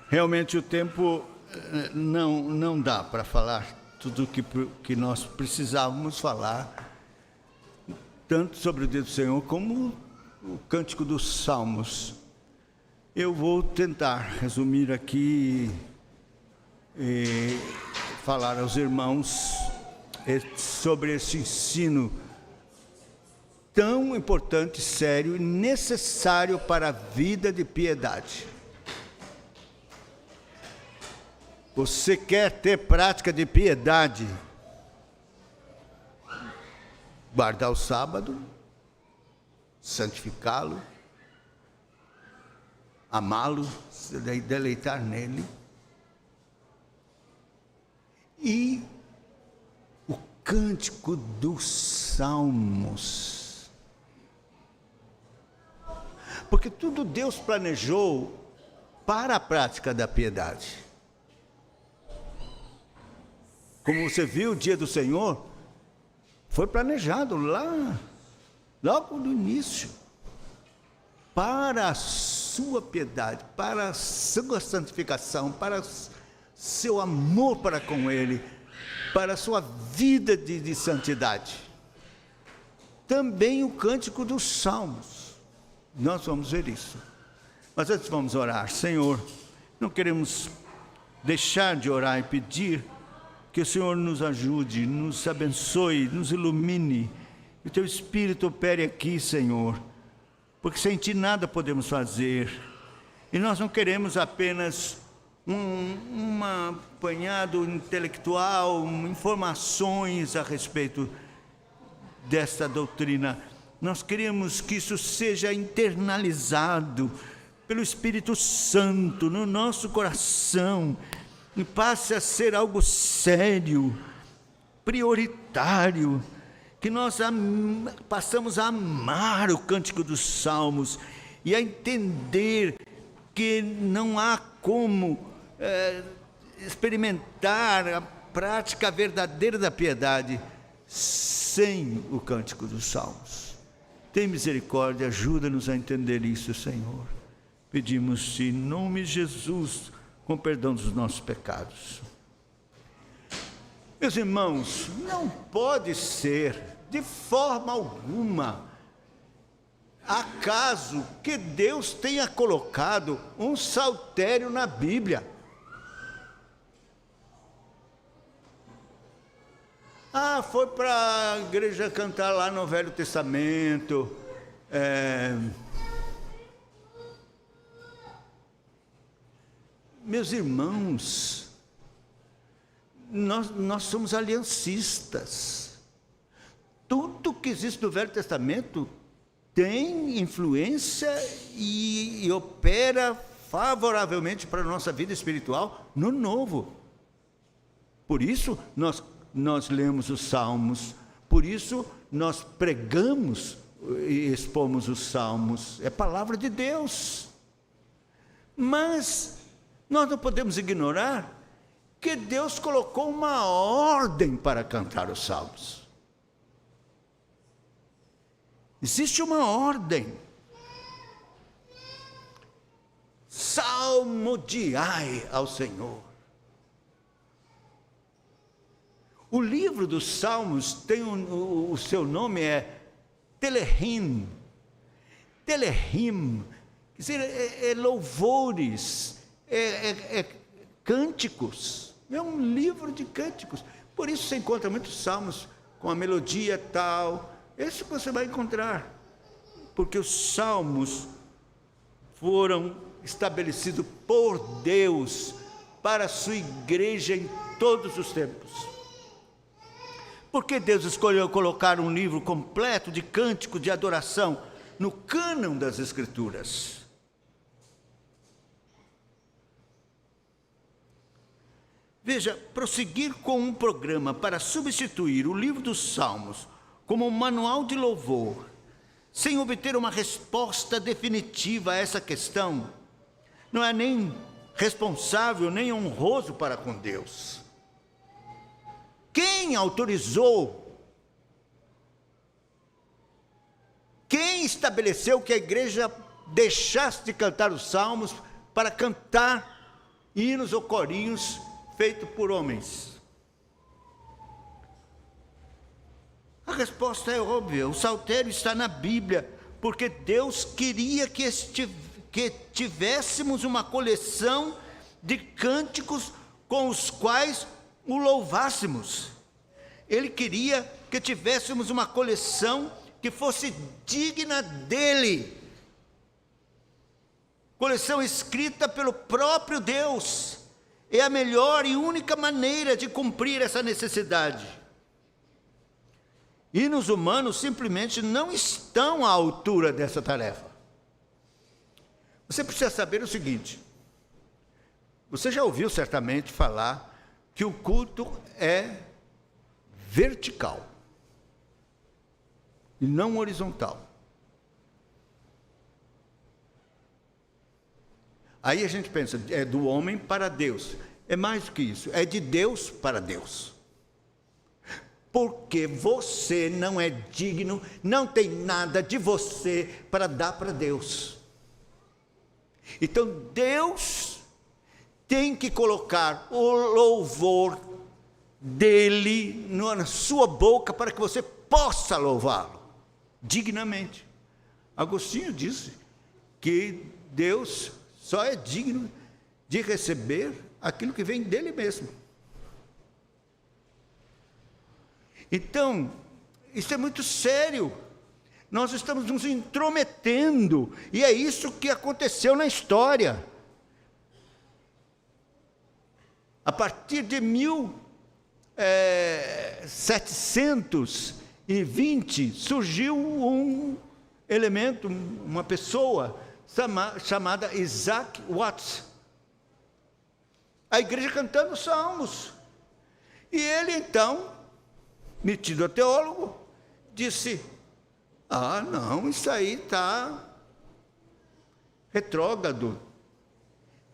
Realmente o tempo não dá para falar tudo que nós precisávamos falar, tanto sobre o dia do Senhor como o Cântico dos Salmos. Eu vou tentar resumir aqui e falar aos irmãos sobre esse ensino tão importante, sério e necessário para a vida de piedade. Você quer ter prática de piedade? Guardar o sábado, santificá-lo, amá-lo, se deleitar nele. E o Cântico dos Salmos. Porque tudo Deus planejou para a prática da piedade. Como você viu, o dia do Senhor foi planejado logo no início, para a sua piedade, para a sua santificação, para seu amor para com Ele, para a sua vida de santidade. Também o Cântico dos Salmos, nós vamos ver isso. Mas antes vamos orar. Senhor, não queremos deixar de orar e pedir que o Senhor nos ajude, nos abençoe, nos ilumine, que o Teu Espírito opere aqui, Senhor, porque sem Ti nada podemos fazer, e nós não queremos apenas um apanhado intelectual, informações a respeito desta doutrina. Nós queremos que isso seja internalizado pelo Espírito Santo no nosso coração, e passe a ser algo sério, prioritário, que nós passamos a amar o Cântico dos Salmos e a entender que não há como experimentar a prática verdadeira da piedade sem o Cântico dos Salmos. Tem misericórdia, ajuda-nos a entender isso, Senhor. Pedimos-te em nome de Jesus, com perdão dos nossos pecados. Meus irmãos, não pode ser, de forma alguma, acaso que Deus tenha colocado um saltério na Bíblia. Foi para a igreja cantar lá no Velho Testamento, meus irmãos, nós somos aliancistas. Tudo que existe no Velho Testamento tem influência e opera favoravelmente para a nossa vida espiritual no Novo. Por isso nós lemos os Salmos, por isso nós pregamos e expomos os Salmos. É palavra de Deus. Mas nós não podemos ignorar que Deus colocou uma ordem para cantar os salmos. Existe uma ordem. Salmodiai ao Senhor. O livro dos Salmos tem o seu nome é Telehim. Telehim, quer dizer, louvores, cânticos, é um livro de cânticos. Por isso você encontra muitos salmos com a melodia tal. Isso você vai encontrar, porque os salmos foram estabelecidos por Deus para a sua igreja em todos os tempos. Por que Deus escolheu colocar um livro completo de cânticos de adoração no cânon das Escrituras? Veja, prosseguir com um programa para substituir o livro dos Salmos como um manual de louvor, sem obter uma resposta definitiva a essa questão, não é nem responsável, nem honroso para com Deus. Quem autorizou? Quem estabeleceu que a igreja deixasse de cantar os salmos para cantar hinos ou corinhos feitos por homens? A resposta é óbvia. O saltério está na Bíblia, porque Deus queria que tivéssemos uma coleção de cânticos com os quais o louvássemos. Ele queria que tivéssemos uma coleção que fosse digna dele. Coleção escrita pelo próprio Deus. É a melhor e única maneira de cumprir essa necessidade. Hinos humanos simplesmente não estão à altura dessa tarefa. Você precisa saber o seguinte: você já ouviu certamente falar que o culto é vertical e não horizontal. Aí a gente pensa, é do homem para Deus. É mais do que isso, é de Deus para Deus. Porque você não é digno, não tem nada de você para dar para Deus. Então Deus tem que colocar o louvor dele na sua boca para que você possa louvá-lo dignamente. Agostinho disse que Deus só é digno de receber aquilo que vem dele mesmo. Então, isso é muito sério. Nós estamos nos intrometendo, e é isso que aconteceu na história. A partir de 1720, surgiu um elemento, uma pessoa chamada Isaac Watts. A igreja cantando salmos. E ele então, metido a teólogo, disse: não, isso aí está retrógrado.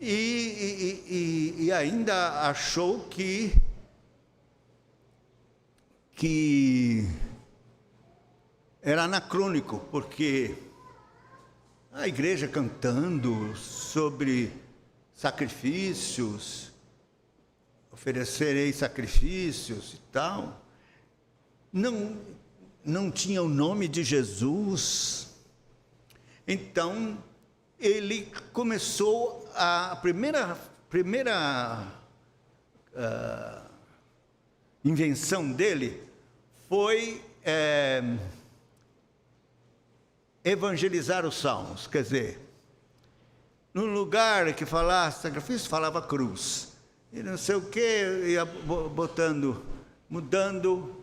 E ainda achou que era anacrônico, porque a igreja cantando sobre sacrifícios, oferecerei sacrifícios e tal, não tinha o nome de Jesus. Então ele começou a primeira invenção dele foi evangelizar os salmos. Quer dizer, no lugar que falasse sacrifício, falava cruz, e não sei o que, ia mudando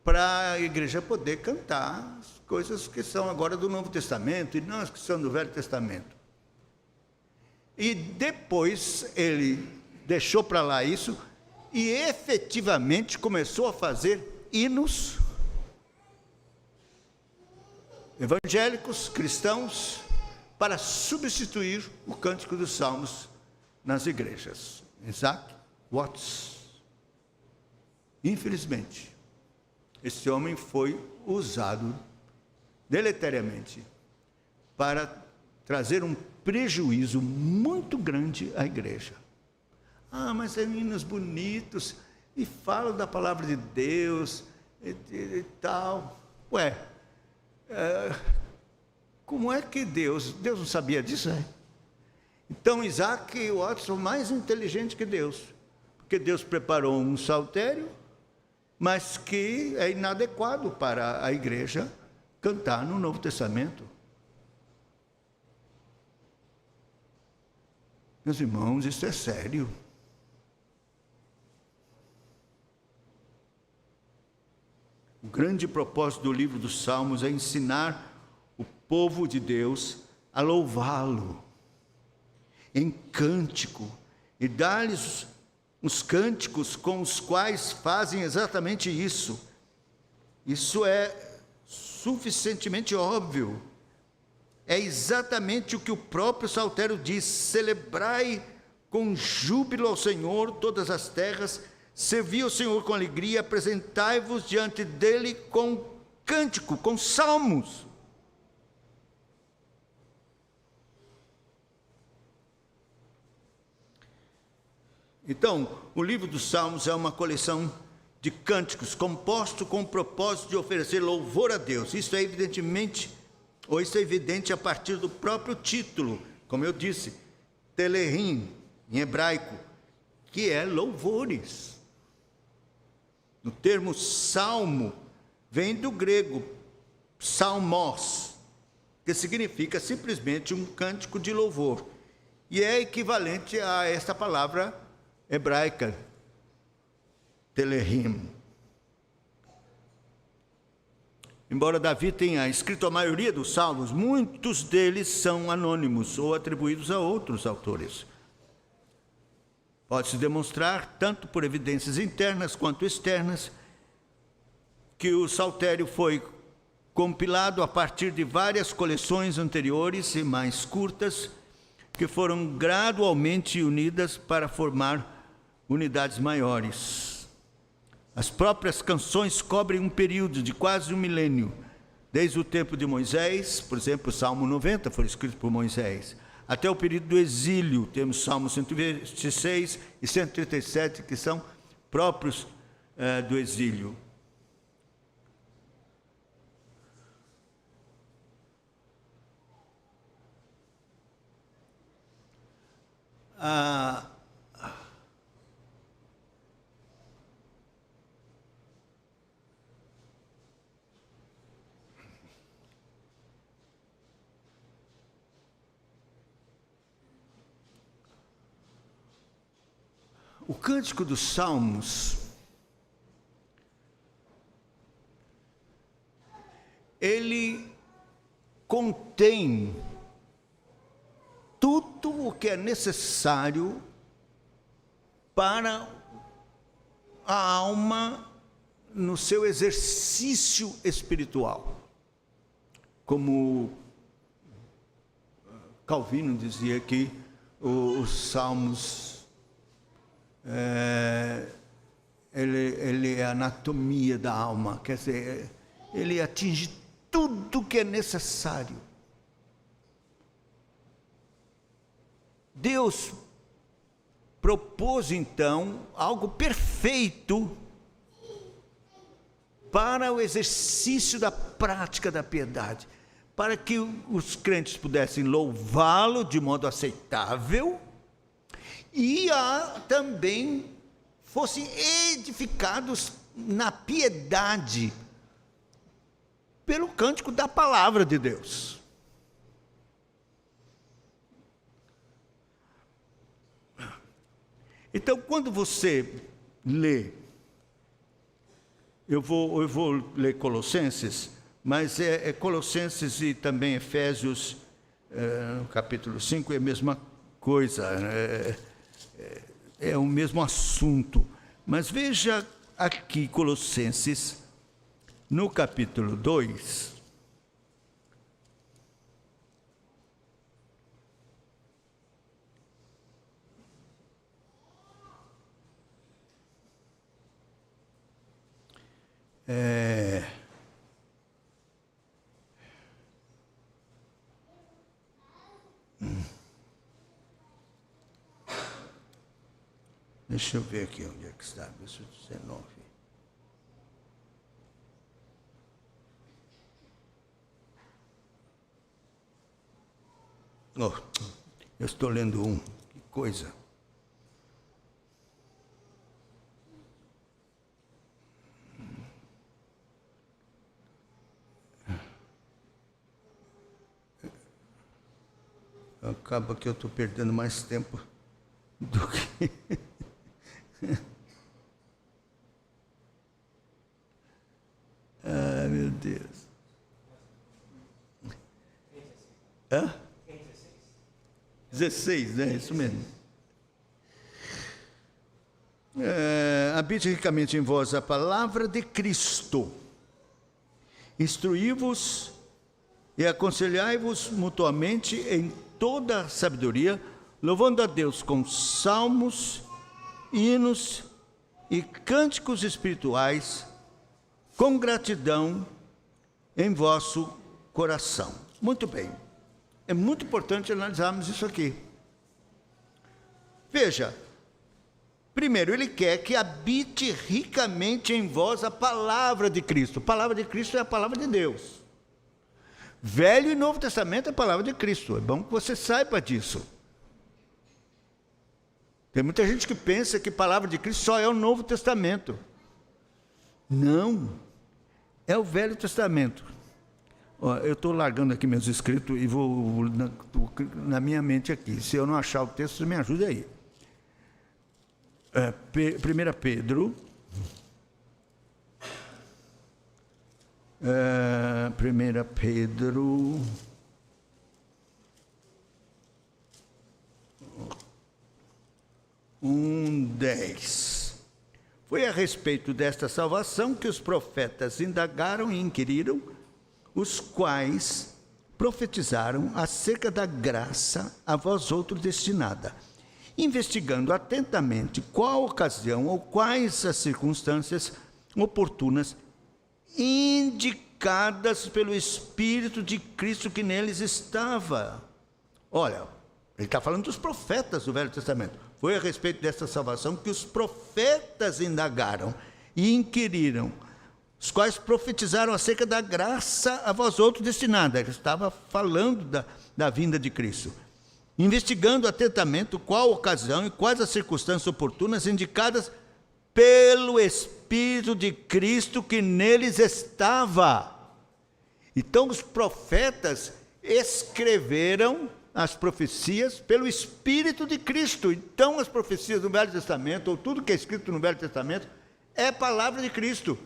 para a igreja poder cantar as coisas que são agora do Novo Testamento e não as que são do Velho Testamento. E depois ele deixou para lá isso e efetivamente começou a fazer hinos evangélicos, cristãos, para substituir o Cântico dos Salmos nas igrejas. Isaac Watts. Infelizmente, esse homem foi usado deleteriamente para trazer um prejuízo muito grande à igreja. Mas é hinos bonitos e falam da palavra de Deus e tal. Como é que Deus não sabia disso? Então Isaac Watts foi mais inteligente que Deus, porque Deus preparou um saltério, mas que é inadequado para a igreja cantar no Novo Testamento. Meus irmãos, isso é sério. O grande propósito do livro dos Salmos é ensinar o povo de Deus a louvá-lo em cântico e dar-lhes os cânticos com os quais fazem exatamente isso. Isso é suficientemente óbvio. É exatamente o que o próprio saltério diz: celebrai com júbilo ao Senhor todas as terras, servi ao Senhor com alegria, apresentai-vos diante dele com cântico, com salmos. Então, o livro dos Salmos é uma coleção de cânticos composto com o propósito de oferecer louvor a Deus. Isso é evidente a partir do próprio título, como eu disse, Telehim, em hebraico, que é louvores. O termo salmo vem do grego psalmos, que significa simplesmente um cântico de louvor, e é equivalente a esta palavra hebraica, Telehim. Embora Davi tenha escrito a maioria dos salmos, muitos deles são anônimos ou atribuídos a outros autores. Pode-se demonstrar, tanto por evidências internas quanto externas, que o saltério foi compilado a partir de várias coleções anteriores e mais curtas, que foram gradualmente unidas para formar unidades maiores. As próprias canções cobrem um período de quase um milênio, desde o tempo de Moisés, por exemplo, o Salmo 90 foi escrito por Moisés, até o período do exílio. Temos Salmo 126 e 137, que são próprios do exílio. O Cântico dos Salmos, ele contém tudo o que é necessário para a alma no seu exercício espiritual. Como Calvino dizia que os Salmos ele é a anatomia da alma, quer dizer, ele atinge tudo que é necessário. Deus propôs, então, algo perfeito para o exercício da prática da piedade, para que os crentes pudessem louvá-lo de modo aceitável e também fossem edificados na piedade pelo cântico da palavra de Deus. Então, quando você lê, eu vou ler Colossenses, mas é Colossenses e também Efésios, no capítulo 5, é a mesma coisa, é o mesmo assunto. Mas veja aqui Colossenses, no capítulo 2, deixa eu ver aqui onde é que está, verso 19. Eu estou lendo que coisa. Acaba que eu estou perdendo mais tempo do que... Ah, meu Deus. 16, né? Isso mesmo. Habite ricamente em vós a palavra de Cristo. Instruí-vos e aconselhai-vos mutuamente em toda sabedoria, louvando a Deus com salmos, hinos e cânticos espirituais, com gratidão em vosso coração. Muito bem. É muito importante analisarmos isso aqui. Veja, Primeiro, ele quer que habite ricamente em vós a palavra de Cristo. A palavra de Cristo é a palavra de Deus. Velho e Novo Testamento é a palavra de Cristo. É bom que você saiba disso. Tem muita gente que pensa que a palavra de Cristo só é o Novo Testamento. Não. É o Velho Testamento. Ó, eu estou largando aqui meus escritos e vou na minha mente aqui. Se eu não achar o texto, você me ajuda aí. 1 Pedro. 1 Pedro. 1:10. Foi a respeito desta salvação que os profetas indagaram e inquiriram, os quais profetizaram acerca da graça a vós outros destinada, investigando atentamente qual ocasião ou quais as circunstâncias oportunas indicadas pelo Espírito de Cristo que neles estava. Olha, ele está falando dos profetas do Velho Testamento. Foi a respeito dessa salvação que os profetas indagaram e inquiriram, os quais profetizaram acerca da graça a vós outros destinada. Ele estava falando da vinda de Cristo. Investigando atentamente qual ocasião e quais as circunstâncias oportunas indicadas pelo Espírito de Cristo que neles estava. Então os profetas escreveram as profecias pelo Espírito de Cristo. Então as profecias do Velho Testamento, ou tudo que é escrito no Velho Testamento, é palavra de Cristo.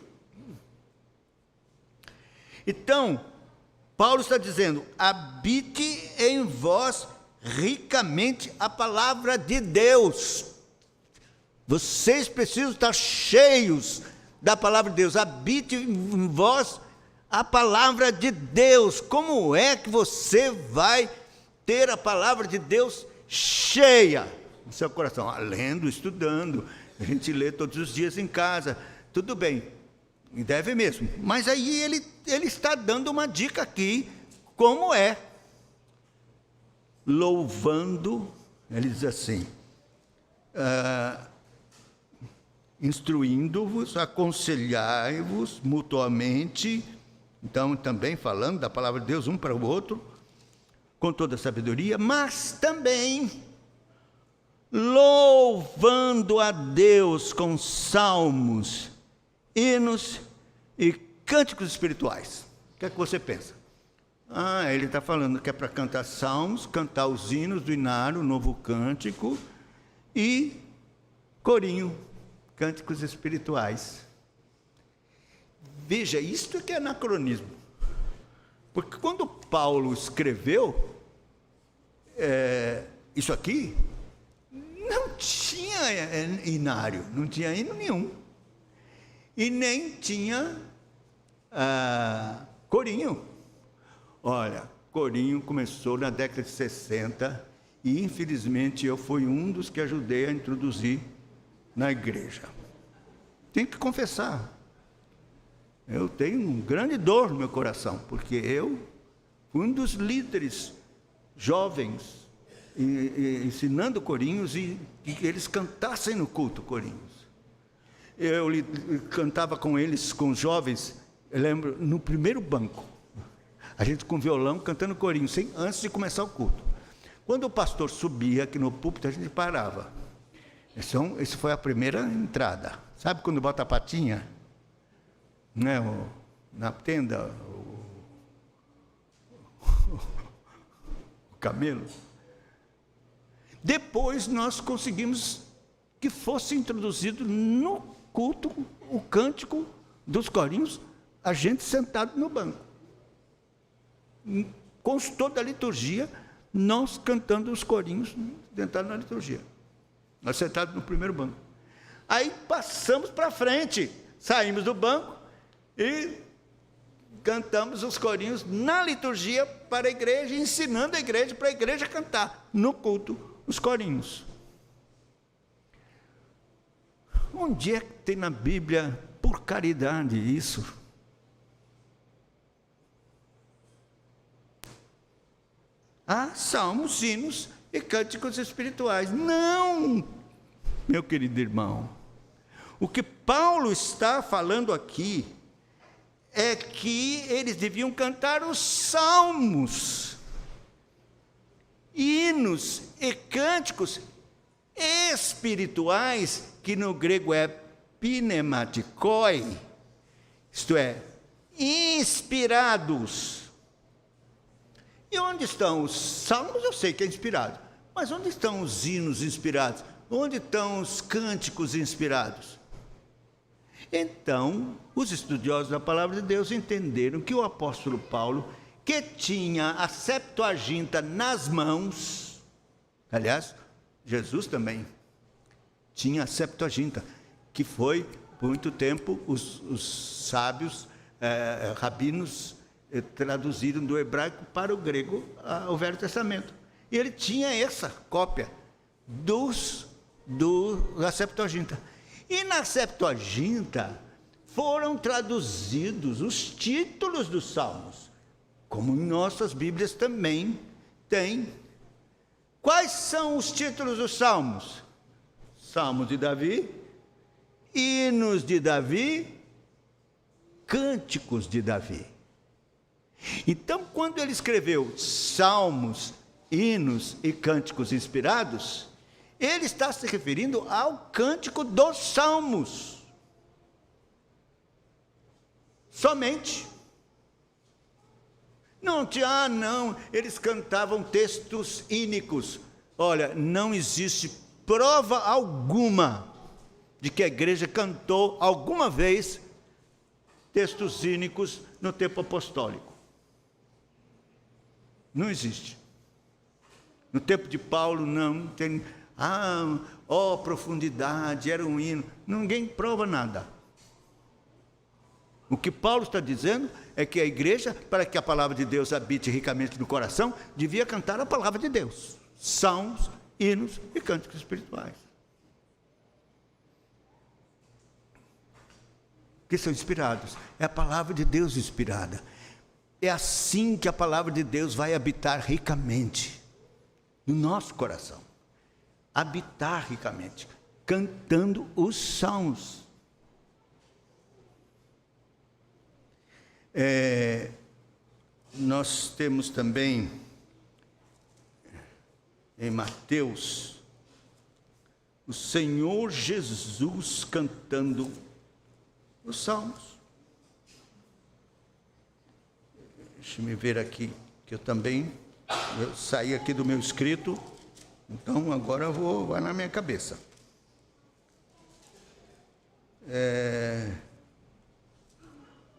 Então, Paulo está dizendo, habite em vós ricamente a palavra de Deus. Vocês precisam estar cheios da palavra de Deus. Habite em vós a palavra de Deus. Como é que você vai ter a palavra de Deus cheia no seu coração? Lendo, estudando. A gente lê todos os dias em casa. Tudo bem, e deve mesmo. Mas aí ele está dando uma dica aqui, como é. Louvando, ele diz assim, instruindo-vos, aconselhai-vos mutuamente, então também falando da palavra de Deus um para o outro, com toda a sabedoria, mas também louvando a Deus com salmos, hinos e cânticos espirituais. O que é que você pensa? Ele está falando que é para cantar salmos, cantar os hinos do inário, o novo cântico, e corinho, cânticos espirituais. Veja, isto é que é anacronismo. Porque quando Paulo escreveu isso aqui, não tinha inário, não tinha hino nenhum. E nem tinha corinho. Olha, corinho começou na década de 60 e, infelizmente, eu fui um dos que ajudei a introduzir na igreja. Tenho que confessar. Eu tenho uma grande dor no meu coração, porque eu fui um dos líderes jovens ensinando corinhos e que eles cantassem no culto corinhos. Eu cantava com eles, com os jovens, eu lembro, no primeiro banco. A gente com violão cantando corinho, antes de começar o culto. Quando o pastor subia aqui no púlpito, a gente parava. Essa foi a primeira entrada. Sabe quando bota a patinha? Né, na tenda, o camelo. Depois nós conseguimos que fosse introduzido no culto o cântico dos corinhos, a gente sentado no banco. Constou da liturgia, nós cantando os corinhos sentados na liturgia. Nós sentados no primeiro banco. Aí passamos para frente, saímos do banco e cantamos os corinhos na liturgia para a igreja, ensinando a igreja para a igreja cantar no culto os corinhos. Onde é que tem na Bíblia, por caridade, isso? Salmos, hinos e cânticos espirituais. Não! meu querido irmão, o que Paulo está falando aqui é que eles deviam cantar os salmos, hinos e cânticos espirituais, que no grego é pneumatikoi, isto é, inspirados. E onde estão os salmos? Eu sei que é inspirado, mas onde estão os hinos inspirados? Onde estão os cânticos inspirados? Então, os estudiosos da palavra de Deus entenderam que o apóstolo Paulo, que tinha a Septuaginta nas mãos, aliás, Jesus também tinha a Septuaginta, que foi, por muito tempo, os sábios, rabinos, traduziram do hebraico para o grego o Velho Testamento. E ele tinha essa cópia da Septuaginta. E na Septuaginta foram traduzidos os títulos dos salmos, como em nossas Bíblias também tem. Quais são os títulos dos salmos? Salmos de Davi, hinos de Davi, cânticos de Davi. Então, quando ele escreveu salmos, hinos e cânticos inspirados, ele está se referindo ao cântico dos salmos. Somente. Não, eles cantavam textos ínicos. Olha, não existe prova alguma de que a igreja cantou alguma vez textos ínicos no tempo apostólico. Não existe. No tempo de Paulo, não tem. Profundidade, era um hino. Ninguém prova nada. O que Paulo está dizendo é que a igreja, para que a palavra de Deus habite ricamente no coração, devia cantar a palavra de Deus. Salmos, hinos e cânticos espirituais. Que são inspirados. É a palavra de Deus inspirada. É assim que a palavra de Deus vai habitar ricamente no nosso coração. Habitar ricamente, cantando os salmos. Nós temos também em Mateus o Senhor Jesus cantando os salmos. Deixa-me ver aqui, que eu saí aqui do meu escrito. Então, agora vai na minha cabeça.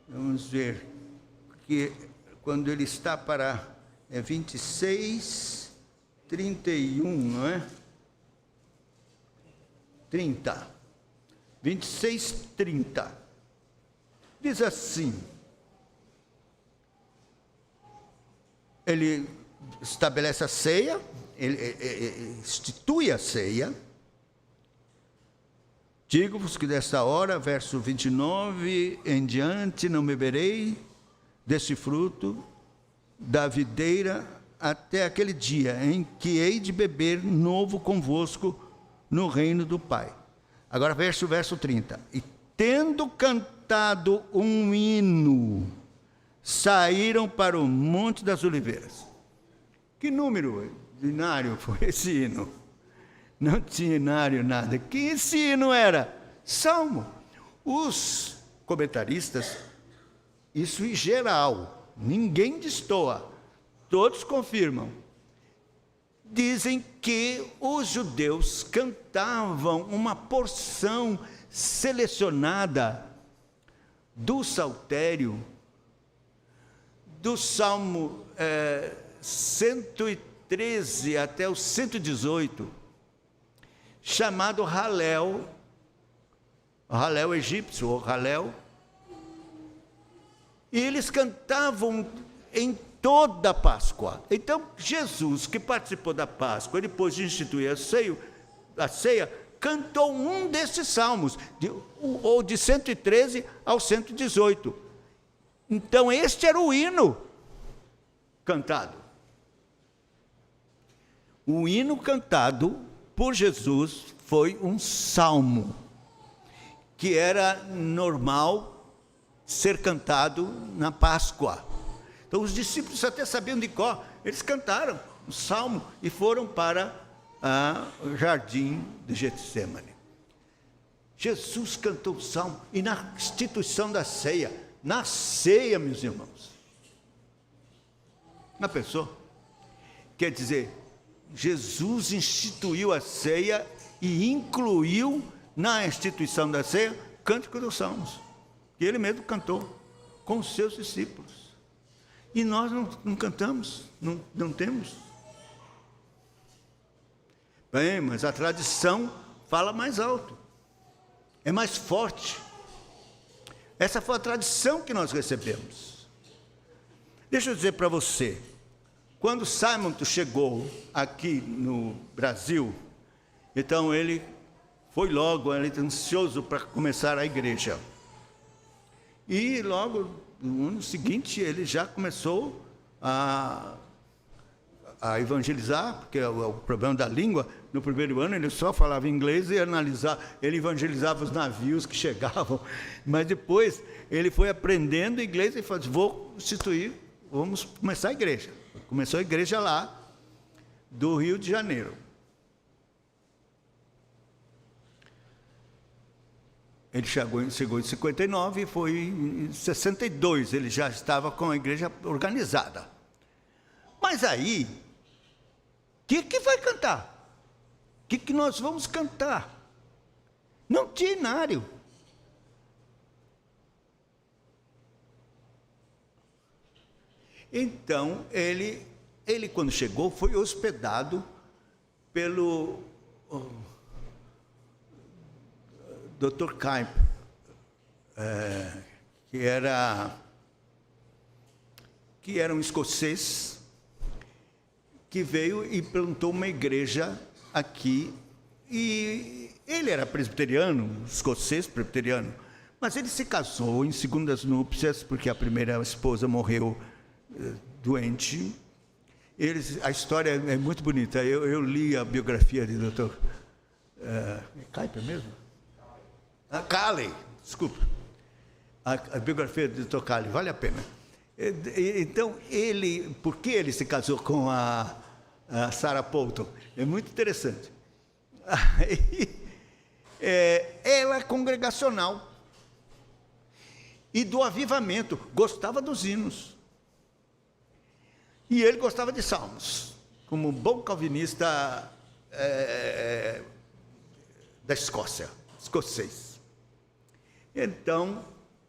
Vamos ver, que quando ele está para 26, 31, não é? 30. 26, 30. Diz assim, ele estabelece a ceia, ele institui a ceia. Digo-vos que desta hora, verso 29 em diante, não beberei deste fruto da videira até aquele dia em que hei de beber novo convosco no reino do Pai. Agora verso 30. E tendo cantado um hino, saíram para o Monte das Oliveiras. Que número inário foi esse hino? Não tinha inário nada. Que esse hino era? Salmo. Os comentaristas, isso em geral, ninguém destoa, todos confirmam. Dizem que os judeus cantavam uma porção selecionada do saltério, do Salmo 113 até o 118, chamado Halel, Halel egípcio, ou Halel, e eles cantavam em toda a Páscoa. Então, Jesus, que participou da Páscoa, depois de instituir a ceia, cantou um desses salmos, ou de 113 ao 118. Então, este era o hino cantado. O hino cantado por Jesus foi um salmo, que era normal ser cantado na Páscoa. Então os discípulos até sabiam de cor, eles cantaram o salmo e foram para o jardim de Getsêmani. Jesus cantou o salmo, e na instituição da ceia, meus irmãos, uma pessoa, quer dizer, Jesus instituiu a ceia e incluiu na instituição da ceia o cântico dos salmos, que ele mesmo cantou com os seus discípulos. E nós não cantamos, não temos. Bem, mas a tradição fala mais alto, é mais forte. Essa foi a tradição que nós recebemos. Deixa eu dizer para você, quando Simon chegou aqui no Brasil, então ele foi logo, ele ansioso para começar a igreja. E logo no ano seguinte ele já começou a evangelizar, porque é o problema da língua. No primeiro ano ele só falava inglês e ele evangelizava os navios que chegavam, mas depois ele foi aprendendo inglês e falou: vamos começar a igreja. Começou a igreja lá do Rio de Janeiro. Ele chegou em 59 e foi em 62, ele já estava com a igreja organizada. Mas aí, o que vai cantar? O que nós vamos cantar? Não tinha inário. Então, ele quando chegou, foi hospedado pelo Dr. Kuyper, que era um escocês, que veio e plantou uma igreja aqui, e ele era presbiteriano, escocês presbiteriano, mas ele se casou em segundas núpcias, porque a primeira esposa morreu doente. A história é muito bonita. Eu li a biografia de Dr. Kuyper mesmo? Calley, desculpa. A biografia de Dr. Calley, vale a pena. Então, por que ele se casou com a Sarah Poulton? É muito interessante. Ela é congregacional e do avivamento, gostava dos hinos. E ele gostava de salmos, como um bom calvinista da Escócia, escocês. Então,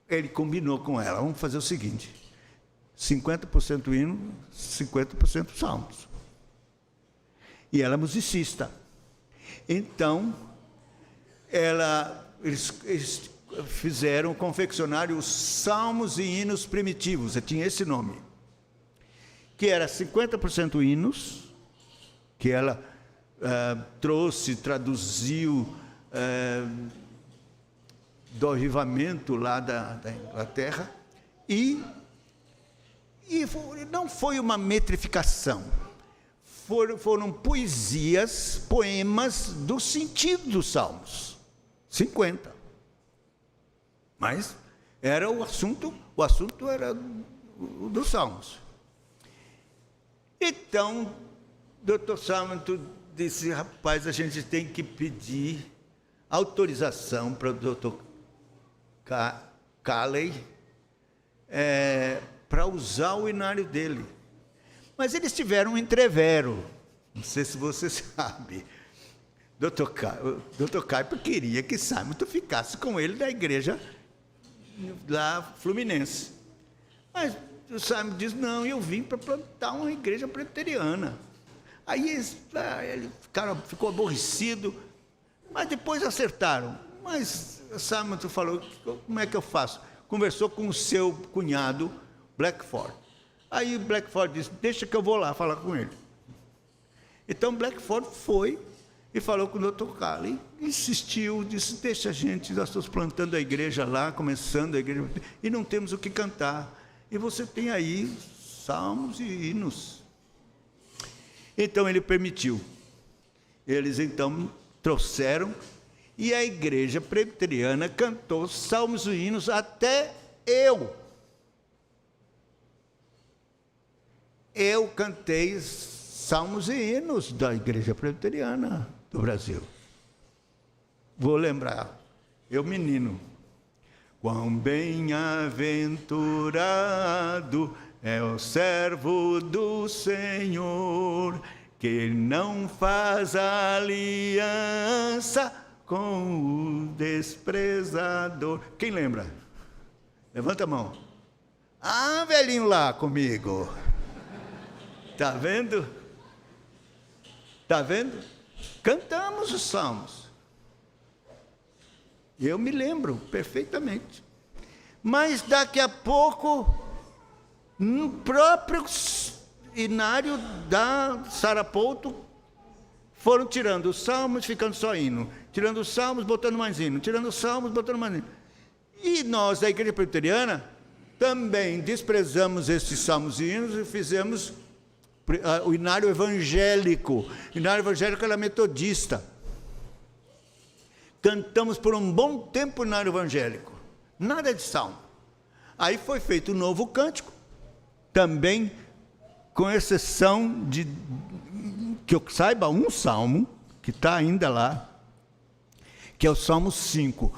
ele combinou com ela: vamos fazer o seguinte, 50% hino, 50% salmos. E ela é musicista. Então, eles confeccionaram os salmos e hinos primitivos, tinha esse nome, que era 50% hinos, que ela trouxe, traduziu do avivamento lá da Inglaterra, e não foi uma metrificação, foram poesias, poemas do sentido dos salmos, 50. Mas era o assunto era dos salmos. Então, Dr. Salmon disse: rapaz, a gente tem que pedir autorização para o Dr. Calley para usar o inário dele. Mas eles tiveram um entrevero, não sei se você sabe. Dr. Kuyper queria que Simon ficasse com ele da igreja lá Fluminense. Mas o Simon diz: não, eu vim para plantar uma igreja presbiteriana. Aí ele ficou aborrecido, mas depois acertaram. Mas o Simon falou: como é que eu faço? Conversou com o seu cunhado, Blackford. Aí Blackford disse: deixa que eu vou lá falar com ele. Então Blackford foi e falou com o Dr. Calley, insistiu, disse: deixa a gente, nós estamos plantando a igreja lá, começando a igreja, e não temos o que cantar. E você tem aí salmos e hinos. Então ele permitiu. Eles então trouxeram, e a igreja presbiteriana cantou salmos e hinos até eu. Eu cantei salmos e hinos da igreja presbiteriana do Brasil. Vou lembrar, eu menino. Quão bem-aventurado é o servo do Senhor, que não faz aliança com o desprezador. Quem lembra? Levanta a mão. Ah, velhinho lá comigo. Está vendo? Está vendo? Cantamos os salmos. Eu me lembro perfeitamente. Mas daqui a pouco, no próprio inário da Sara Pouto, foram tirando os salmos, ficando só hino. Tirando os salmos, botando mais hino. Tirando os salmos, botando mais hino. E nós, da igreja presbiteriana, também desprezamos esses salmos e hinos e fizemos o inário evangélico. O inário evangélico era metodista. Cantamos por um bom tempo o inário evangélico. Nada de salmo. Aí foi feito um novo cântico, também com exceção de, que eu saiba, um salmo, que está ainda lá, que é o Salmo 5,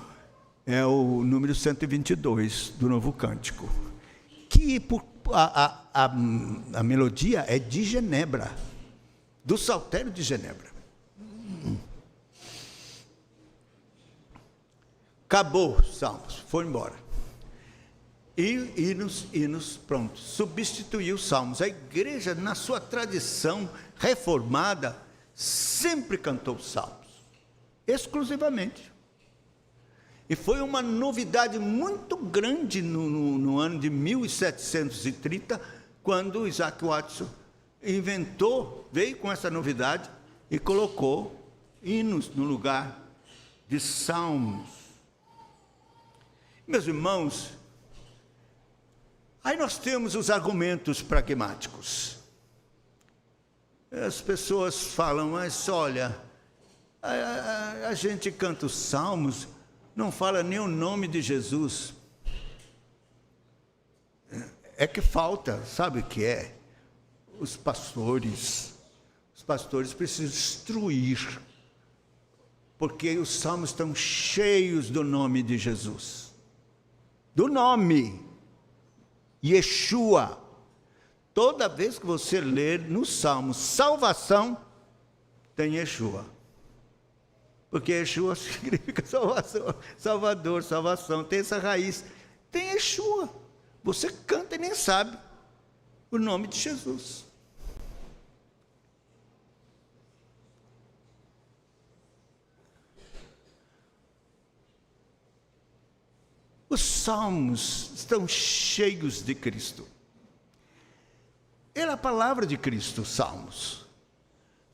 é o número 122 do novo cântico, que a melodia é de Genebra, do Saltério de Genebra. Acabou os salmos, foi embora. E hinos, pronto, substituiu os salmos. A igreja, na sua tradição reformada, sempre cantou os salmos, exclusivamente. E foi uma novidade muito grande no ano de 1730, quando Isaac Watson veio com essa novidade e colocou hinos no lugar de salmos. Meus irmãos, aí nós temos os argumentos pragmáticos. As pessoas falam, mas olha, a gente canta os salmos, não fala nem o nome de Jesus. É que falta, sabe o que é? Os pastores precisam instruir, porque os salmos estão cheios do nome de Jesus. Do nome Yeshua. Toda vez que você ler no Salmo salvação, tem Yeshua. Porque Yeshua significa salvação, Salvador, salvação, tem essa raiz. Tem Yeshua. Você canta e nem sabe o nome de Jesus. Os salmos estão cheios de Cristo. É a palavra de Cristo, salmos.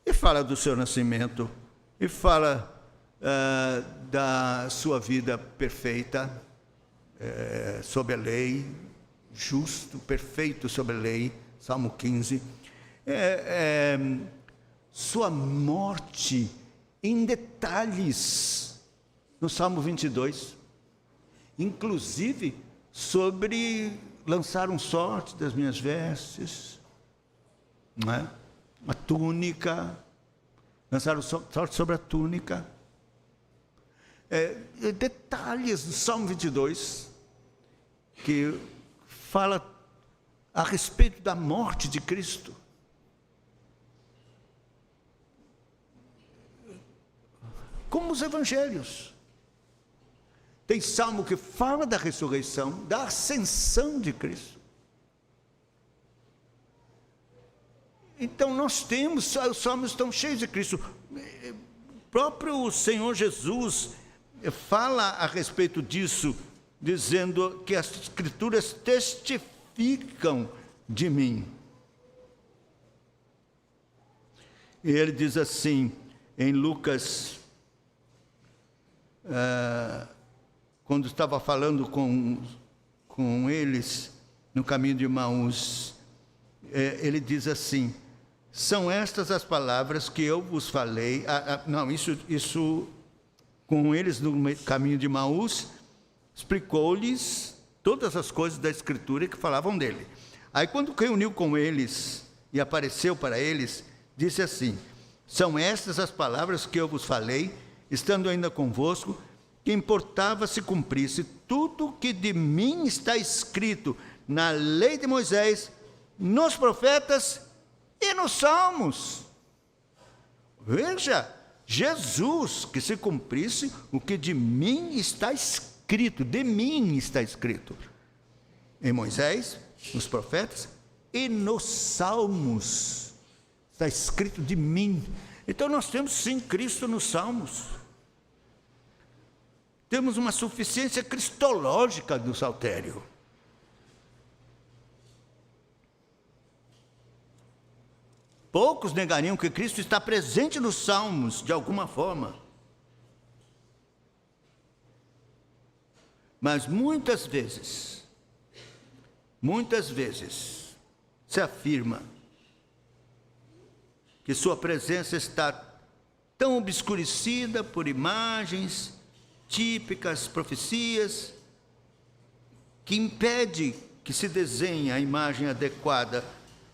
E fala do seu nascimento, e fala da sua vida perfeita, sob a lei, justo, perfeito sob a lei, Salmo 15. Sua morte em detalhes, no Salmo 22. Inclusive, sobre lançaram sorte das minhas vestes, não é? A túnica, lançaram sorte sobre a túnica. Detalhes do Salmo 22, que fala a respeito da morte de Cristo. Como os evangelhos. Tem salmo que fala da ressurreição, da ascensão de Cristo. Então nós temos, os salmos estão cheios de Cristo. O próprio Senhor Jesus fala a respeito disso, dizendo que as Escrituras testificam de mim. E ele diz assim, em Lucas, quando estava falando com eles no caminho de Emaús, ele diz assim, são estas as palavras que eu vos falei. Isso com eles no caminho de Maús, explicou-lhes todas as coisas da Escritura que falavam dele. Aí, quando reuniu com eles e apareceu para eles, disse assim: são estas as palavras que eu vos falei, estando ainda convosco, que importava se cumprisse tudo o que de mim está escrito na lei de Moisés, nos profetas e nos salmos. Veja, Jesus, que se cumprisse o que de mim está escrito, em Moisés, nos profetas e nos salmos. Está escrito de mim. Então nós temos sim Cristo nos salmos. Temos uma suficiência cristológica do saltério. Poucos negariam que Cristo está presente nos salmos, de alguma forma. Mas muitas vezes, se afirma que sua presença está tão obscurecida por imagens típicas, profecias, que impede que se desenhe a imagem adequada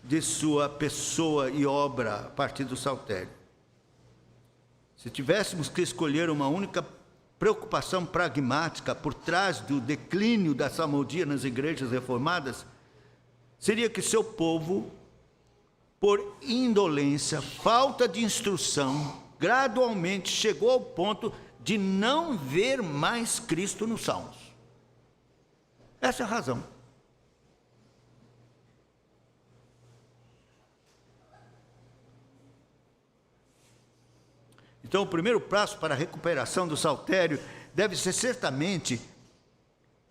de sua pessoa e obra a partir do saltério. Se tivéssemos que escolher uma única preocupação pragmática por trás do declínio da salmodia nas igrejas reformadas, seria que seu povo, por indolência, falta de instrução, gradualmente chegou ao ponto de não ver mais Cristo nos salmos. Essa é a razão. Então, o primeiro passo para a recuperação do saltério deve ser certamente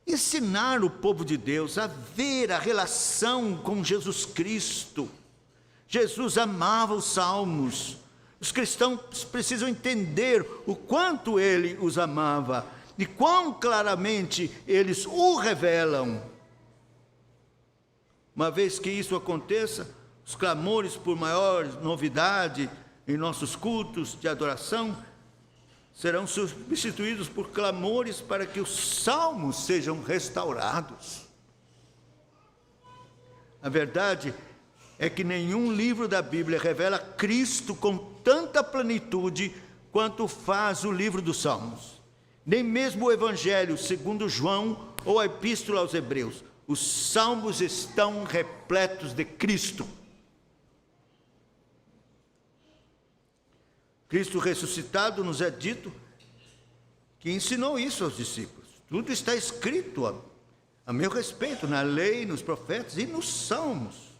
ensinar o povo de Deus a ver a relação com Jesus Cristo. Jesus amava os salmos. Os cristãos precisam entender o quanto ele os amava e quão claramente eles o revelam. Uma vez que isso aconteça, os clamores por maior novidade em nossos cultos de adoração serão substituídos por clamores para que os salmos sejam restaurados. A verdade é que nenhum livro da Bíblia revela Cristo com tanta plenitude quanto faz o livro dos Salmos. Nem mesmo o Evangelho segundo João ou a Epístola aos Hebreus. Os Salmos estão repletos de Cristo. Cristo ressuscitado nos é dito que ensinou isso aos discípulos. Tudo está escrito a meu respeito na lei, nos profetas e nos salmos.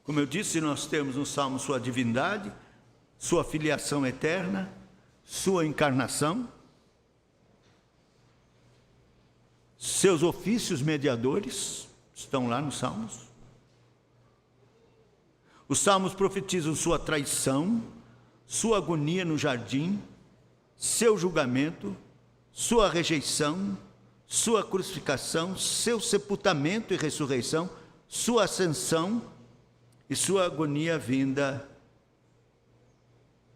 Como eu disse, nós temos no salmo sua divindade, sua filiação eterna, sua encarnação, seus ofícios mediadores estão lá nos salmos. Os salmos profetizam sua traição, sua agonia no jardim, seu julgamento, sua rejeição, sua crucificação, seu sepultamento e ressurreição, sua ascensão e sua agonia vinda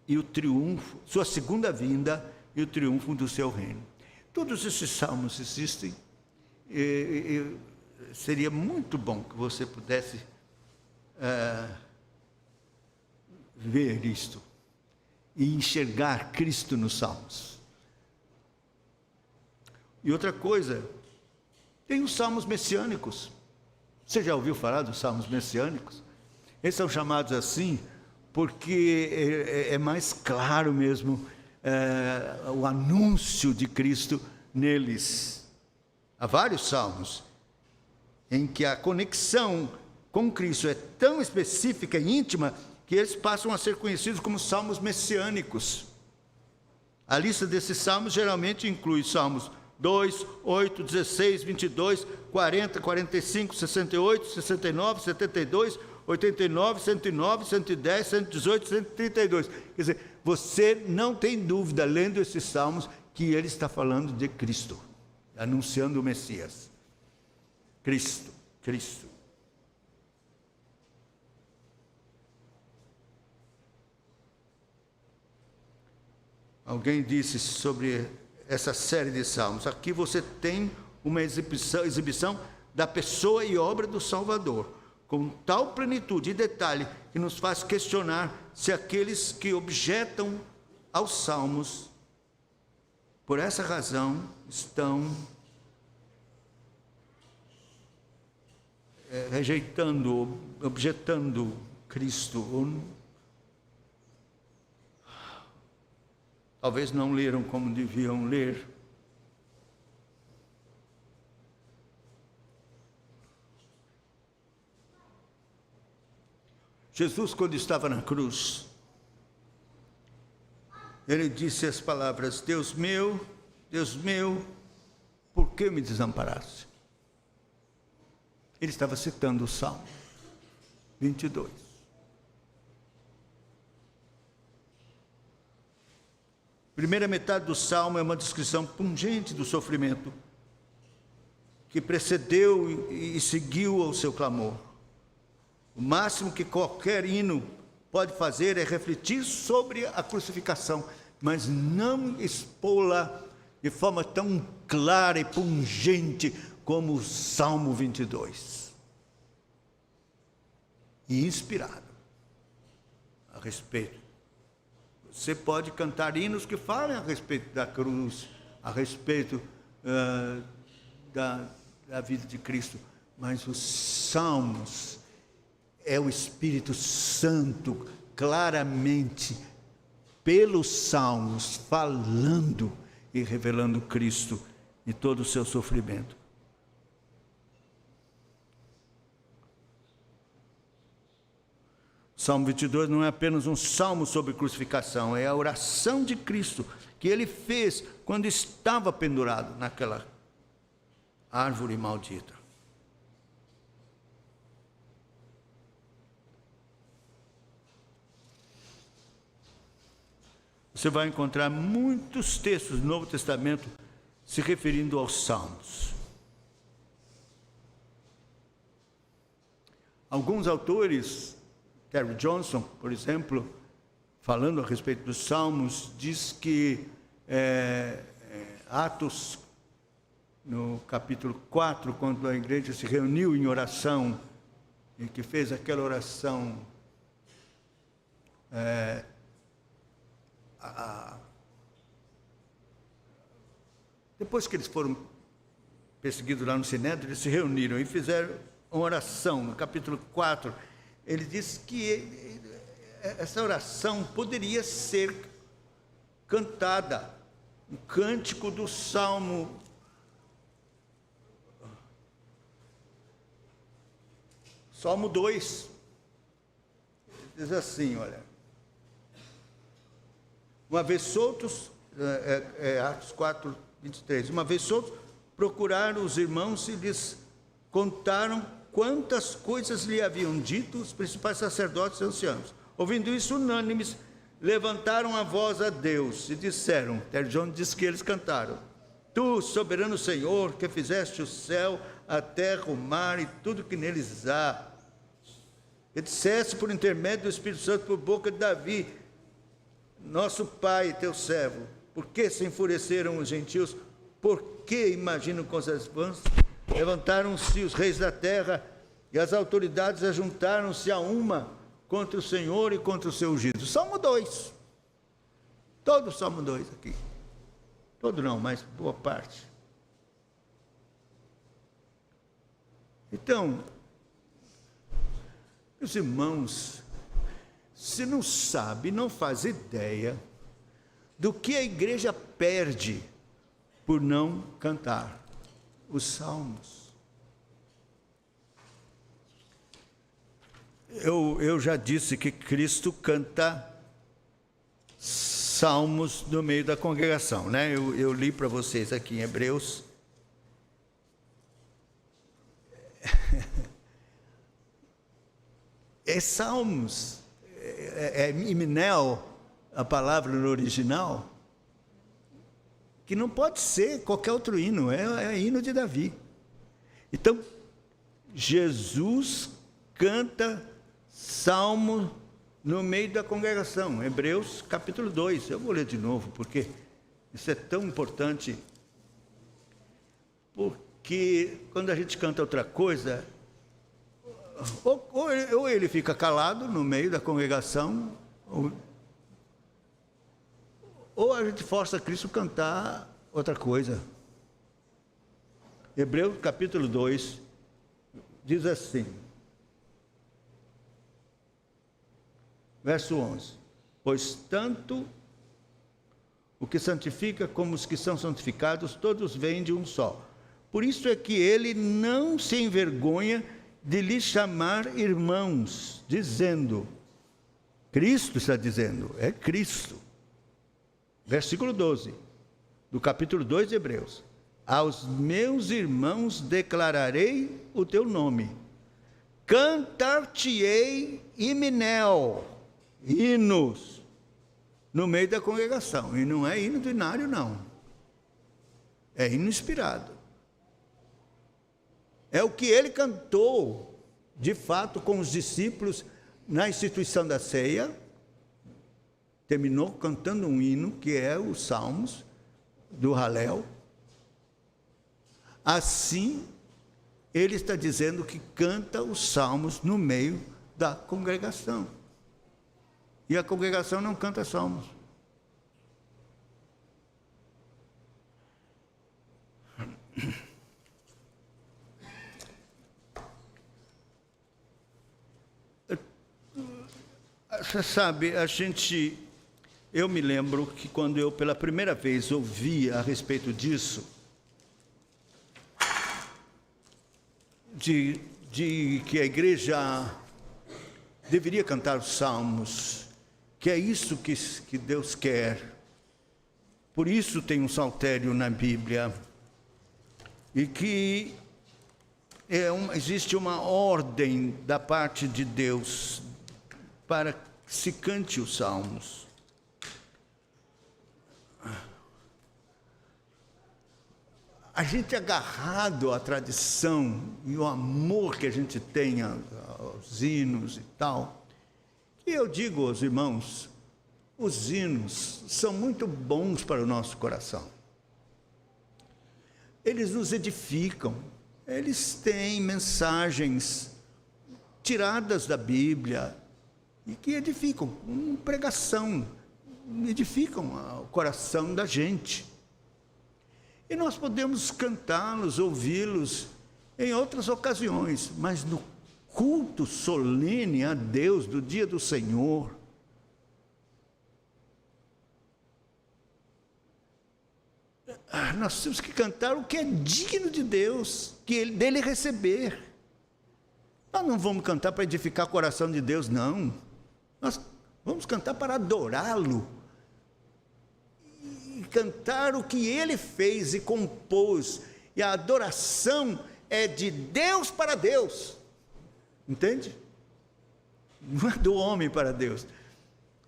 e o triunfo, sua segunda vinda e o triunfo do seu reino. Todos esses salmos existem e seria muito bom que você pudesse ver isto e enxergar Cristo nos salmos. E outra coisa, tem os salmos messiânicos. Você já ouviu falar dos salmos messiânicos? Eles são chamados assim porque é mais claro mesmo o anúncio de Cristo neles. Há vários salmos em que a conexão com Cristo é tão específica e íntima que eles passam a ser conhecidos como salmos messiânicos. A lista desses salmos geralmente inclui salmos 2, 8, 16, 22, 40, 45, 68, 69, 72, 89, 109, 110, 118, 132. Quer dizer, você não tem dúvida, lendo esses salmos, que ele está falando de Cristo, anunciando o Messias. Cristo, Cristo. Alguém disse sobre essa série de salmos: aqui você tem uma exibição da pessoa e obra do Salvador, com tal plenitude e detalhe que nos faz questionar se aqueles que objetam aos salmos, por essa razão, estão rejeitando, objetando Cristo, ou talvez não leram como deviam ler. Jesus, quando estava na cruz, ele disse as palavras: Deus meu, por que me desamparaste? Ele estava citando o Salmo 22. A primeira metade do Salmo é uma descrição pungente do sofrimento que precedeu e seguiu ao seu clamor. O máximo que qualquer hino pode fazer é refletir sobre a crucificação, mas não expô-la de forma tão clara e pungente como o Salmo 22. E inspirado a respeito. Você pode cantar hinos que falem a respeito da cruz, a respeito da vida de Cristo, mas os salmos é o Espírito Santo claramente, pelos salmos, falando e revelando Cristo e todo o seu sofrimento. Salmo 22 não é apenas um salmo sobre crucificação, é a oração de Cristo que ele fez quando estava pendurado naquela árvore maldita. Você vai encontrar muitos textos do Novo Testamento se referindo aos salmos. Alguns autores, Terry Johnson, por exemplo, falando a respeito dos salmos, diz que Atos, no capítulo 4, quando a igreja se reuniu em oração, e que fez aquela oração depois que eles foram perseguidos lá no Sinédrio, eles se reuniram e fizeram uma oração. No capítulo 4, ele diz que essa oração poderia ser cantada, um cântico do Salmo 2. Diz assim, olha: uma vez soltos, Atos 4, 23, uma vez soltos, procuraram os irmãos e lhes contaram quantas coisas lhe haviam dito os principais sacerdotes e anciãos. Ouvindo isso, unânimes, levantaram a voz a Deus e disseram, Terry Johnson diz que eles cantaram: Tu, soberano Senhor, que fizeste o céu, a terra, o mar e tudo que neles há, que disseste por intermédio do Espírito Santo por boca de Davi, nosso pai, teu servo, por que se enfureceram os gentios? Por que imaginam coisas vãs? Levantaram-se os reis da terra e as autoridades ajuntaram-se a uma contra o Senhor e contra o seu ungido. Salmo 2. Todo o Salmo 2 aqui. Todo não, mas boa parte. Então, meus irmãos, se não sabe, não faz ideia do que a igreja perde por não cantar os salmos. Eu já disse que Cristo canta salmos no meio da congregação, né? Eu li para vocês aqui em Hebreus. Salmos, himnel, a palavra no original, que não pode ser qualquer outro hino, é hino de Davi. Então, Jesus canta salmo no meio da congregação. Hebreus capítulo 2. Eu vou ler de novo, porque isso é tão importante. Porque quando a gente canta outra coisa, ou ele fica calado no meio da congregação, ou a gente força Cristo a cantar outra coisa. Hebreus capítulo 2 diz assim, verso 11: pois tanto o que santifica como os que são santificados, todos vêm de um só. Por isso é que ele não se envergonha de lhes chamar irmãos, dizendo, Cristo está dizendo, é Cristo. Versículo 12, do capítulo 2 de Hebreus: aos meus irmãos declararei o teu nome, cantar-te-ei himenel, hinos, no meio da congregação. E não é hino do inário, não. É hino inspirado. É o que ele cantou, de fato, com os discípulos na instituição da ceia. Terminou cantando um hino, que é os Salmos do Halel. Assim, ele está dizendo que canta os salmos no meio da congregação. E a congregação não canta salmos. Você sabe, eu me lembro que quando eu pela primeira vez ouvi a respeito disso, de que a igreja deveria cantar os salmos, que é isso que Deus quer. Por isso tem um saltério na Bíblia, e que existe uma ordem da parte de Deus para que se cante os salmos. A gente agarrado à tradição e o amor que a gente tem aos hinos e tal, e eu digo aos irmãos, os hinos são muito bons para o nosso coração. Eles nos edificam, eles têm mensagens tiradas da Bíblia e que edificam, uma pregação, edificam o coração da gente. E nós podemos cantá-los, ouvi-los em outras ocasiões, mas no culto solene a Deus do dia do Senhor, nós temos que cantar o que é digno de Deus, dele receber. Nós não vamos cantar para edificar o coração de Deus, não. Nós vamos cantar para adorá-lo. E cantar o que ele fez e compôs. E a adoração é de Deus para Deus. Entende? Não é do homem para Deus.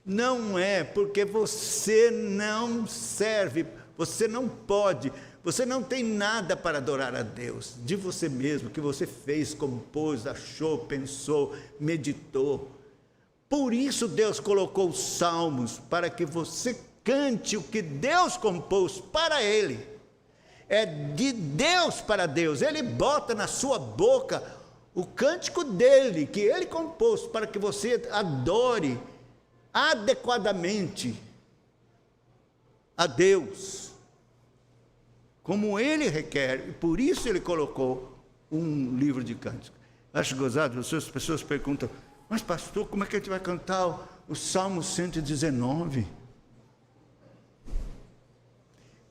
Não é, porque você não serve, você não pode, você não tem nada para adorar a Deus, de você mesmo, que você fez, compôs, achou, pensou, meditou. Por isso Deus colocou os salmos, para que você cante o que Deus compôs para Ele. É de Deus para Deus, Ele bota na sua boca o cântico dele, que Ele compôs, para que você adore adequadamente a Deus, como Ele requer, e por isso Ele colocou um livro de cânticos. Acho gozado, as pessoas perguntam, mas pastor, como é que a gente vai cantar o Salmo 119?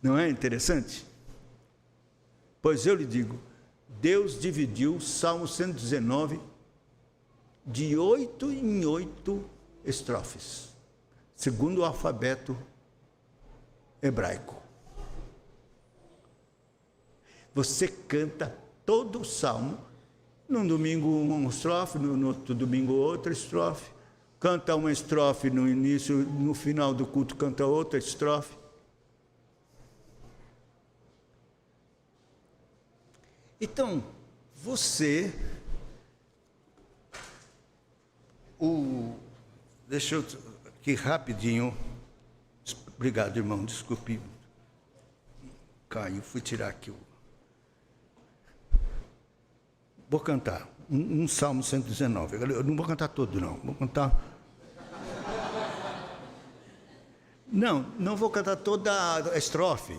Não é interessante? Pois eu lhe digo, Deus dividiu o Salmo 119 de 8 em 8 estrofes, segundo o alfabeto hebraico. Você canta todo o salmo, num domingo uma estrofe, no outro domingo outra estrofe, canta uma estrofe no início, no final do culto canta outra estrofe. Então, você Deixa eu aqui rapidinho. Obrigado, irmão, desculpe. Caiu, fui tirar aqui. Vou cantar um Salmo 119. Eu não vou cantar todo, não. Vou cantar... Não vou cantar toda a estrofe.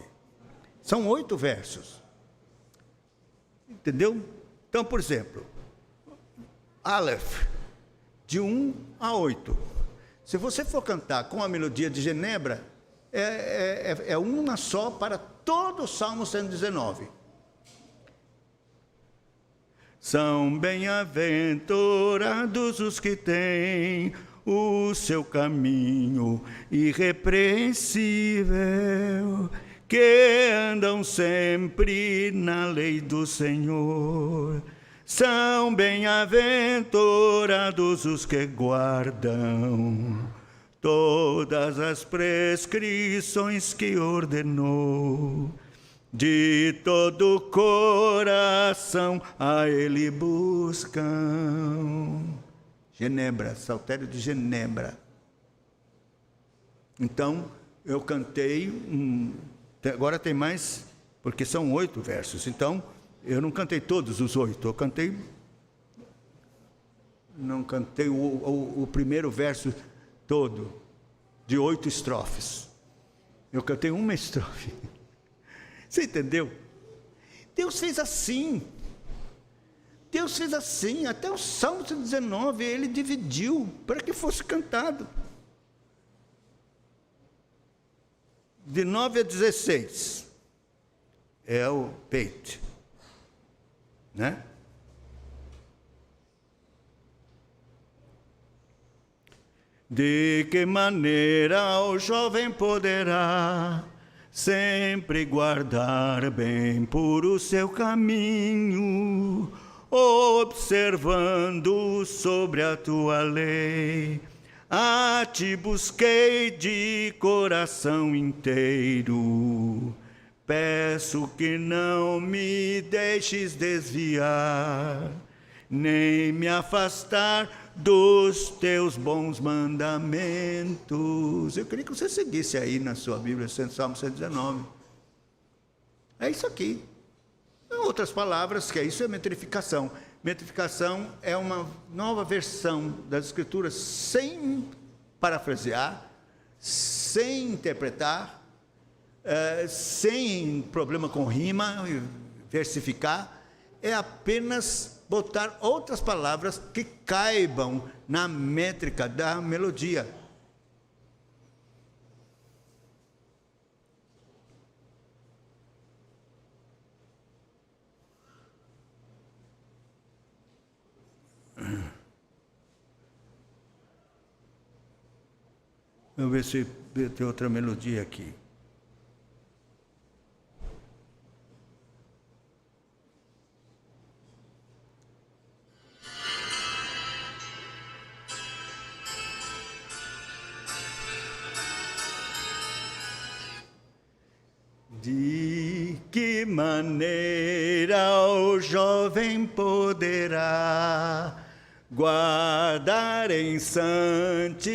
São 8 versos. Entendeu? Então, por exemplo, Aleph, de 1 a 8. Se você for cantar com a melodia de Genebra, é uma só para todo o Salmo 119. São bem-aventurados os que têm o seu caminho irrepreensível, que andam sempre na lei do Senhor. São bem-aventurados os que guardam todas as prescrições que ordenou. De todo o coração a Ele buscam. Genebra, Saltério de Genebra. Então, eu cantei, agora tem mais, porque são 8 versos. Então, eu não cantei todos os 8, eu cantei, não cantei o primeiro verso todo, de 8 estrofes. Eu cantei uma estrofe. Você entendeu? Deus fez assim. Deus fez assim. Até o Salmo 119, ele dividiu para que fosse cantado. De 9 a 16 é o peito, né? De que maneira o jovem poderá sempre guardar bem por o seu caminho, observando sobre a tua lei. A ti busquei de coração inteiro, peço que não me deixes desviar, nem me afastar dos teus bons mandamentos. Eu queria que você seguisse aí na sua Bíblia, Salmo 119. É isso aqui. Em outras palavras, que isso é metrificação. Metrificação é uma nova versão das Escrituras, sem parafrasear, sem interpretar, sem problema com rima, versificar. É apenas botar outras palavras que caibam na métrica da melodia. Vamos ver se tem outra melodia aqui. De que maneira o jovem poderá guardar em santidade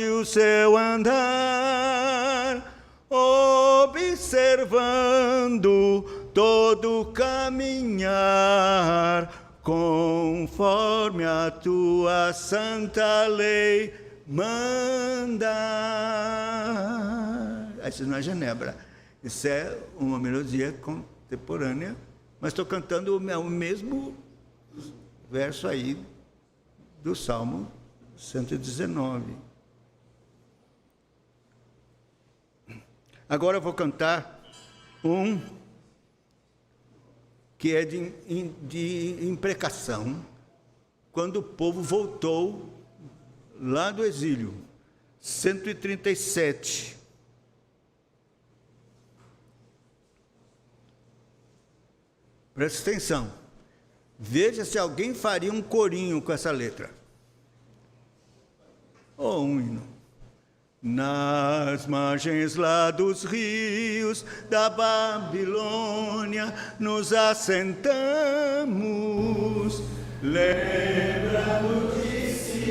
o seu andar, observando todo caminhar, conforme a tua santa lei manda. Isso não é Genebra. Isso é uma melodia contemporânea, mas estou cantando o mesmo verso aí do Salmo 119. Agora eu vou cantar um que é de imprecação, quando o povo voltou lá do exílio, 137. Presta atenção. Veja se alguém faria um corinho com essa letra. Ou um hino. Nas margens lá dos rios da Babilônia nos assentamos, lembrando de si.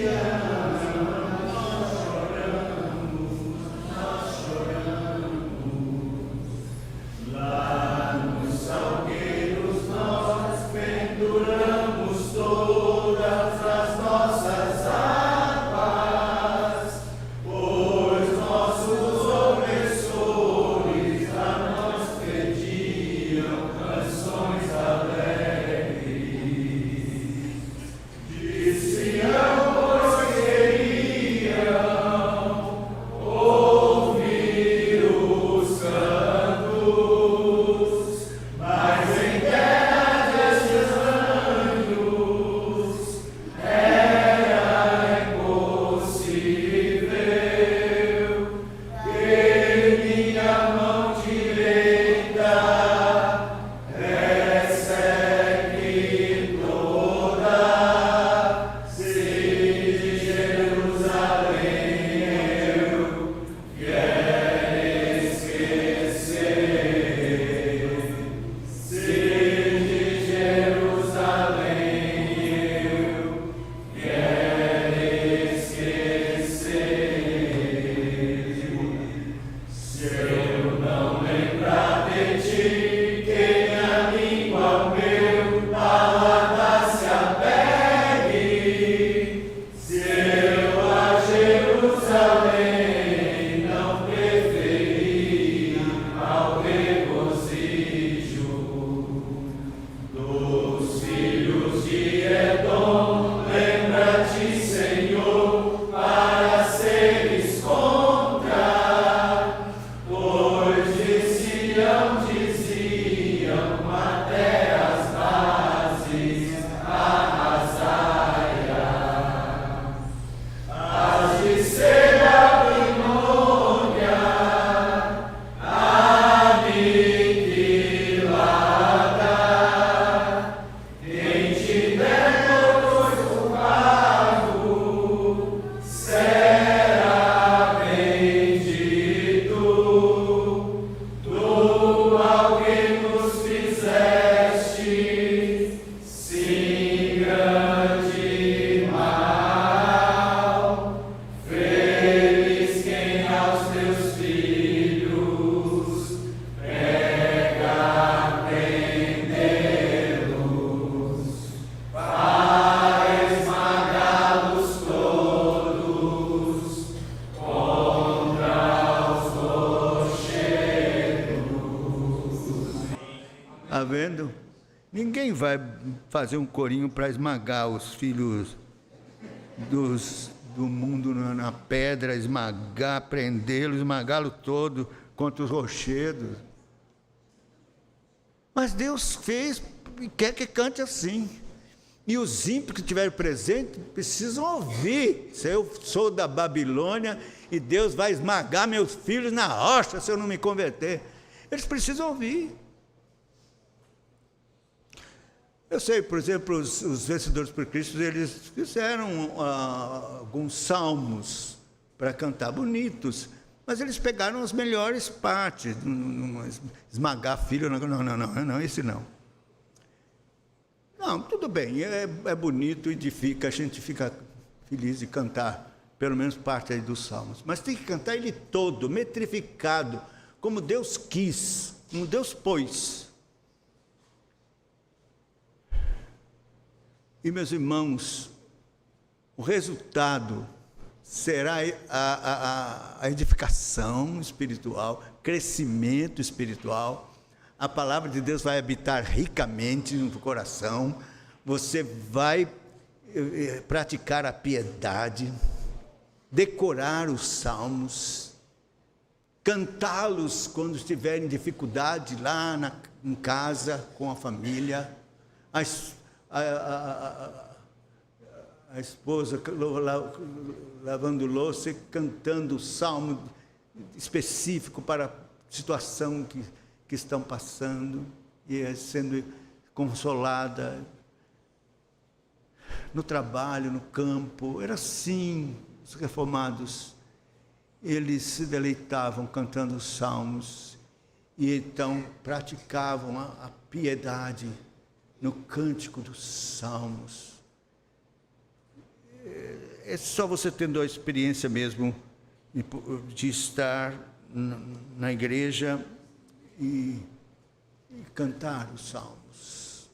Está vendo? Ninguém vai fazer um corinho para esmagar os filhos do mundo na pedra, esmagar, prendê-lo, esmagá-lo todo contra os rochedos. Mas Deus fez e quer que cante assim. E os ímpios que estiverem presentes precisam ouvir. Se eu sou da Babilônia e Deus vai esmagar meus filhos na rocha se eu não me converter. Eles precisam ouvir. Eu sei, por exemplo, os vencedores por Cristo, eles fizeram alguns salmos para cantar bonitos, mas eles pegaram as melhores partes, esmagar filho, não, esse não. Não, tudo bem, é bonito, edifica, a gente fica feliz de cantar, pelo menos parte aí dos salmos, mas tem que cantar ele todo, metrificado, como Deus quis, como Deus pôs. E, meus irmãos, o resultado será a edificação espiritual, crescimento espiritual. A palavra de Deus vai habitar ricamente no coração. Você vai praticar a piedade, decorar os salmos, cantá-los quando estiver em dificuldade lá em casa, com a família. A esposa lavando louça, cantando o salmo específico para a situação que estão passando, e sendo consolada no trabalho, no campo. Era assim. Os reformados, eles se deleitavam cantando os salmos, e então praticavam a piedade no cântico dos salmos. é só você tendo a experiência mesmo de estar na igreja e cantar os salmos.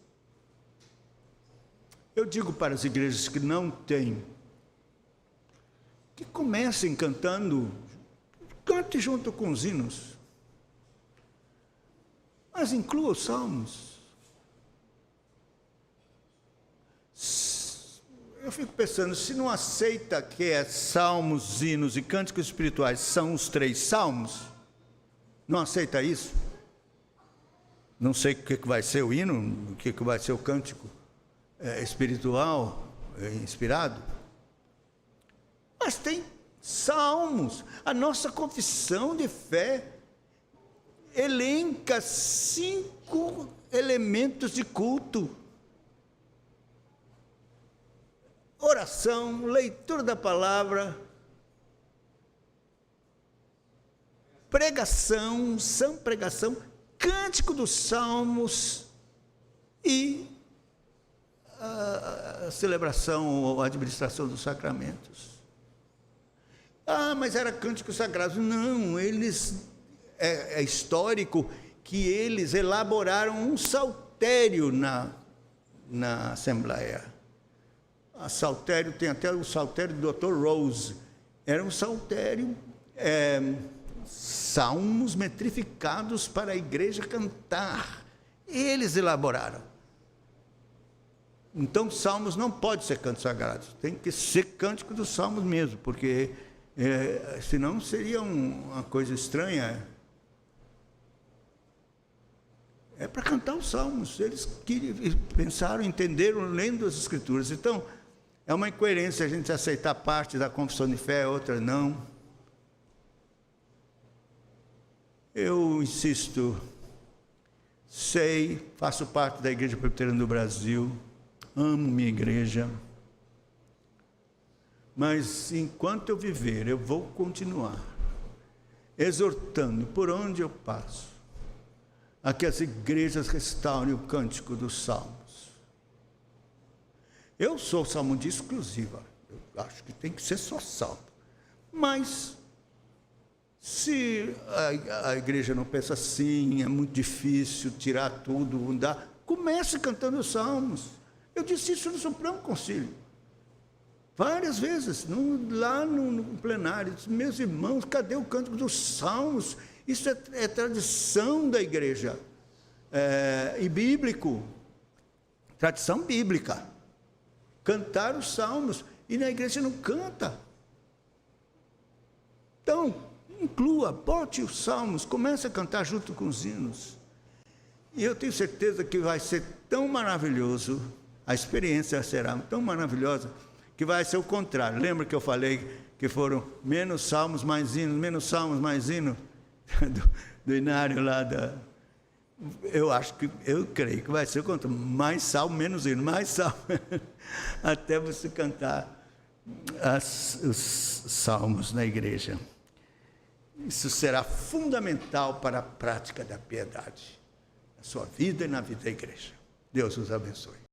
Eu digo para as igrejas que não têm, que comecem cantando, cante junto com os hinos, mas inclua os salmos. Eu fico pensando, se não aceita que salmos, hinos e cânticos espirituais são os 3 salmos, não aceita isso? Não sei o que vai ser o hino, o que vai ser o cântico espiritual, inspirado. Mas tem salmos. A nossa confissão de fé elenca 5 elementos de culto: oração, leitura da palavra, pregação, cântico dos salmos e a celebração ou a administração dos sacramentos. Mas era cântico sagrado. Não, é histórico que eles elaboraram um saltério na Assembleia. A saltério, tem até o saltério do Dr. Rose. Era um saltério, salmos metrificados para a igreja cantar. Eles elaboraram. Então, salmos não pode ser cantos sagrados. Tem que ser cântico dos salmos mesmo, porque senão seria uma coisa estranha. É para cantar os salmos. Eles pensaram, entenderam, lendo as Escrituras. Então, é uma incoerência a gente aceitar parte da confissão de fé, outra não. Eu insisto, faço parte da Igreja Presbiteriana do Brasil, amo minha igreja, mas enquanto eu viver, eu vou continuar exortando por onde eu passo a que as igrejas restaurem o cântico dos salmos. Eu sou salmodista exclusiva, eu acho que tem que ser só salmo, mas se a igreja não pensa assim, é muito difícil tirar tudo, não dá, comece cantando os salmos. Eu disse isso no Supremo Concílio, várias vezes, lá no plenário. Disse, meus irmãos, cadê o cântico dos salmos? Isso é tradição da igreja, e bíblico, tradição bíblica, cantar os salmos, e na igreja não canta. Então, inclua, bote os salmos, comece a cantar junto com os hinos. E eu tenho certeza que vai ser tão maravilhoso, a experiência será tão maravilhosa, que vai ser o contrário. Lembra que eu falei que foram menos salmos, mais hinos, menos salmos, mais hinos, do Inário lá eu creio que vai ser o contrário, mais salmo, menos hino, mais salmo, até você cantar os salmos na igreja. Isso será fundamental para a prática da piedade, na sua vida e na vida da igreja. Deus os abençoe.